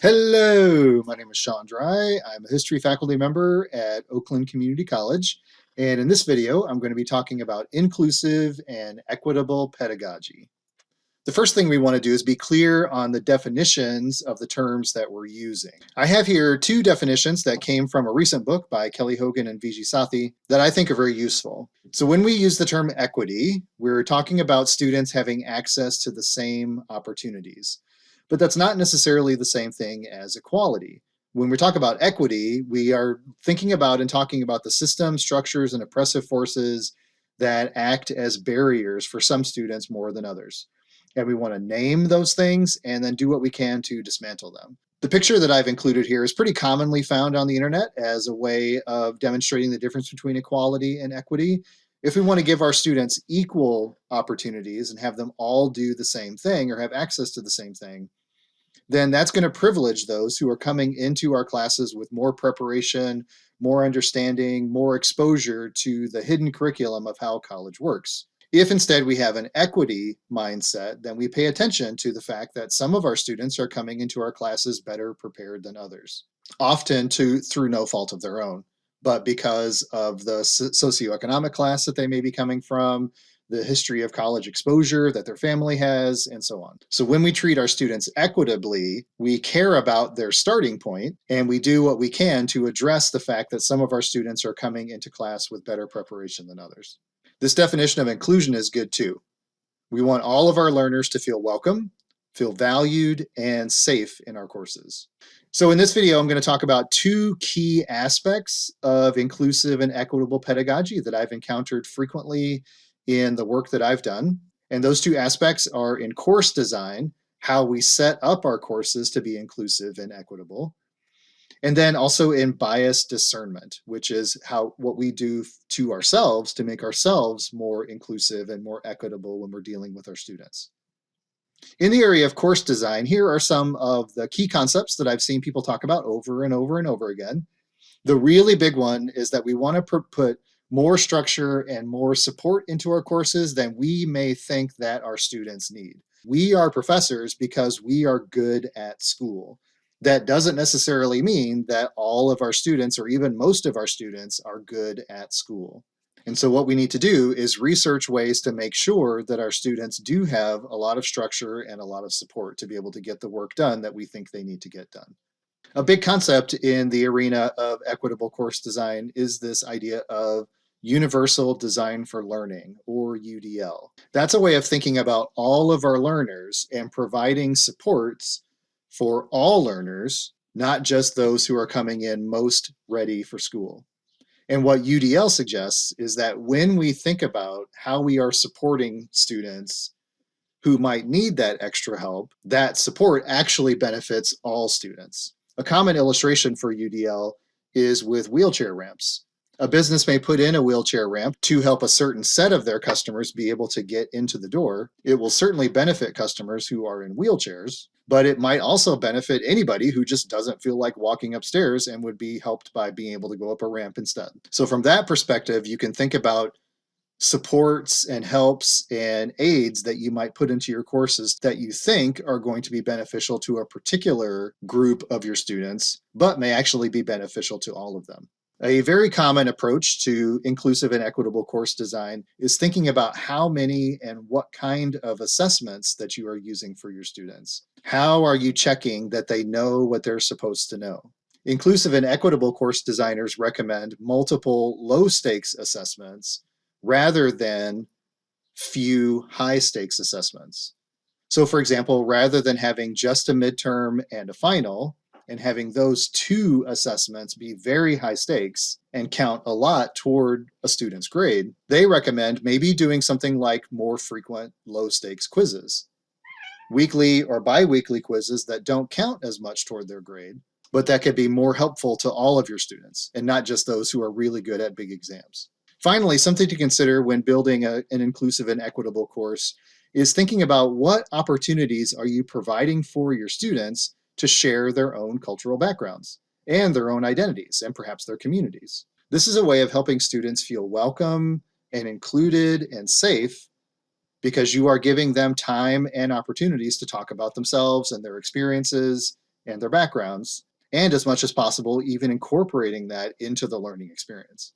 Hello, my name is Sean Dry. I'm a history faculty member at Oakland Community College. And in this video, I'm going to be talking about inclusive and equitable pedagogy. The first thing we want to do is be clear on the definitions of the terms that we're using. I have here two definitions that came from a recent book by Kelly Hogan and Vijay Sathi that I think are very useful. So when we use the term equity, we're talking about students having access to the same opportunities. But that's not necessarily the same thing as equality. When we talk about equity, we are thinking about and talking about the system, structures, and oppressive forces that act as barriers for some students more than others. And we want to name those things and then do what we can to dismantle them. The picture that I've included here is pretty commonly found on the internet as a way of demonstrating the difference between equality and equity. If we want to give our students equal opportunities and have them all do the same thing or have access to the same thing, then that's going to privilege those who are coming into our classes with more preparation, more understanding, more exposure to the hidden curriculum of how college works. If instead we have an equity mindset, then we pay attention to the fact that some of our students are coming into our classes better prepared than others, often through no fault of their own, but because of the socioeconomic class that they may be coming from, the history of college exposure that their family has, and so on. So when we treat our students equitably, we care about their starting point, and we do what we can to address the fact that some of our students are coming into class with better preparation than others. This definition of inclusion is good too. We want all of our learners to feel welcome, feel valued, and safe in our courses. So in this video, I'm going to talk about two key aspects of inclusive and equitable pedagogy that I've encountered frequently in the work that I've done. And those two aspects are in course design, how we set up our courses to be inclusive and equitable, and then also in bias discernment, which is what we do to ourselves to make ourselves more inclusive and more equitable when we're dealing with our students. In the area of course design, here are some of the key concepts that I've seen people talk about over and over and over again. The really big one is that we want to put more structure and more support into our courses than we may think that our students need. We are professors because we are good at school. That doesn't necessarily mean that all of our students or even most of our students are good at school. And so what we need to do is research ways to make sure that our students do have a lot of structure and a lot of support to be able to get the work done that we think they need to get done. A big concept in the arena of equitable course design is this idea of Universal Design for Learning, or UDL. That's a way of thinking about all of our learners and providing supports for all learners, not just those who are coming in most ready for school. And what UDL suggests is that when we think about how we are supporting students who might need that extra help, that support actually benefits all students. A common illustration for UDL is with wheelchair ramps. A business may put in a wheelchair ramp to help a certain set of their customers be able to get into the door. It will certainly benefit customers who are in wheelchairs, but it might also benefit anybody who just doesn't feel like walking upstairs and would be helped by being able to go up a ramp instead. So from that perspective, you can think about supports and helps and aids that you might put into your courses that you think are going to be beneficial to a particular group of your students, but may actually be beneficial to all of them. A very common approach to inclusive and equitable course design is thinking about how many and what kind of assessments that you are using for your students. How are you checking that they know what they're supposed to know? Inclusive and equitable course designers recommend multiple low-stakes assessments rather than few high-stakes assessments. So for example, rather than having just a midterm and a final, and having those two assessments be very high stakes and count a lot toward a student's grade, they recommend maybe doing something like more frequent low stakes quizzes. Weekly or bi-weekly quizzes that don't count as much toward their grade, but that could be more helpful to all of your students and not just those who are really good at big exams. Finally, something to consider when building an inclusive and equitable course is thinking about what opportunities are you providing for your students to share their own cultural backgrounds and their own identities and perhaps their communities. This is a way of helping students feel welcome and included and safe because you are giving them time and opportunities to talk about themselves and their experiences and their backgrounds, and as much as possible, even incorporating that into the learning experience.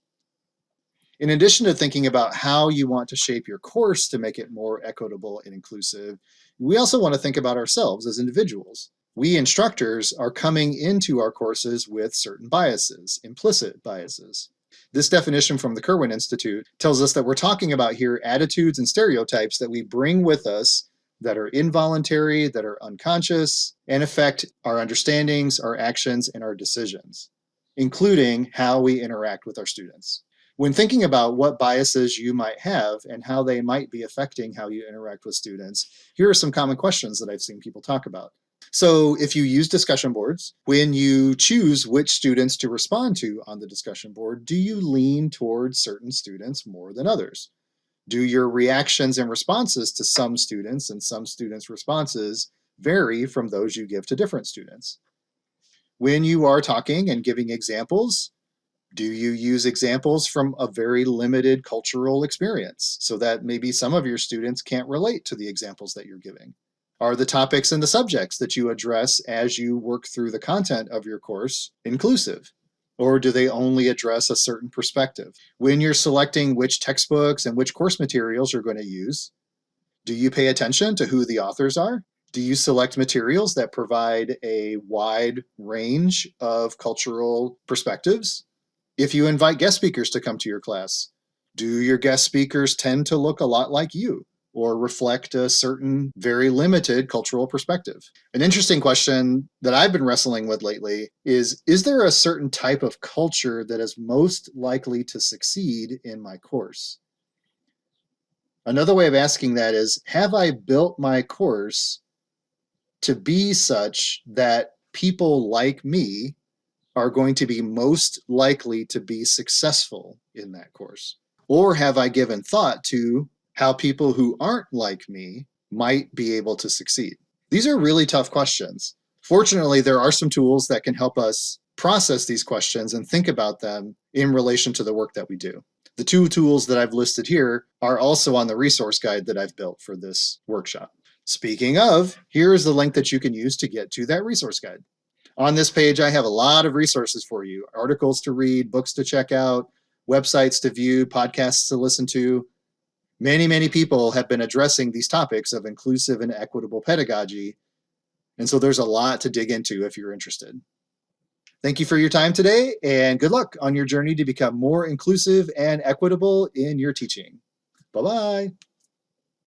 In addition to thinking about how you want to shape your course to make it more equitable and inclusive, we also want to think about ourselves as individuals. We instructors are coming into our courses with certain biases, implicit biases. This definition from the Kirwan Institute tells us that we're talking about here attitudes and stereotypes that we bring with us that are involuntary, that are unconscious, and affect our understandings, our actions, and our decisions, including how we interact with our students. When thinking about what biases you might have and how they might be affecting how you interact with students, here are some common questions that I've seen people talk about. So if you use discussion boards, when you choose which students to respond to on the discussion board, do you lean towards certain students more than others? Do your reactions and responses to some students and some students' responses vary from those you give to different students? When you are talking and giving examples, do you use examples from a very limited cultural experience so that maybe some of your students can't relate to the examples that you're giving? Are the topics and the subjects that you address as you work through the content of your course inclusive? Or do they only address a certain perspective? When you're selecting which textbooks and which course materials you're going to use, do you pay attention to who the authors are? Do you select materials that provide a wide range of cultural perspectives? If you invite guest speakers to come to your class, do your guest speakers tend to look a lot like you or reflect a certain very limited cultural perspective? An interesting question that I've been wrestling with lately is there a certain type of culture that is most likely to succeed in my course? Another way of asking that is, have I built my course to be such that people like me are going to be most likely to be successful in that course? Or have I given thought to how people who aren't like me might be able to succeed? These are really tough questions. Fortunately, there are some tools that can help us process these questions and think about them in relation to the work that we do. The two tools that I've listed here are also on the resource guide that I've built for this workshop. Speaking of, here is the link that you can use to get to that resource guide. On this page, I have a lot of resources for you: articles to read, books to check out, websites to view, podcasts to listen to. Many people have been addressing these topics of inclusive and equitable pedagogy, and so there's a lot to dig into if you're interested. Thank you for your time today, and good luck on your journey to become more inclusive and equitable in your teaching. Bye-bye.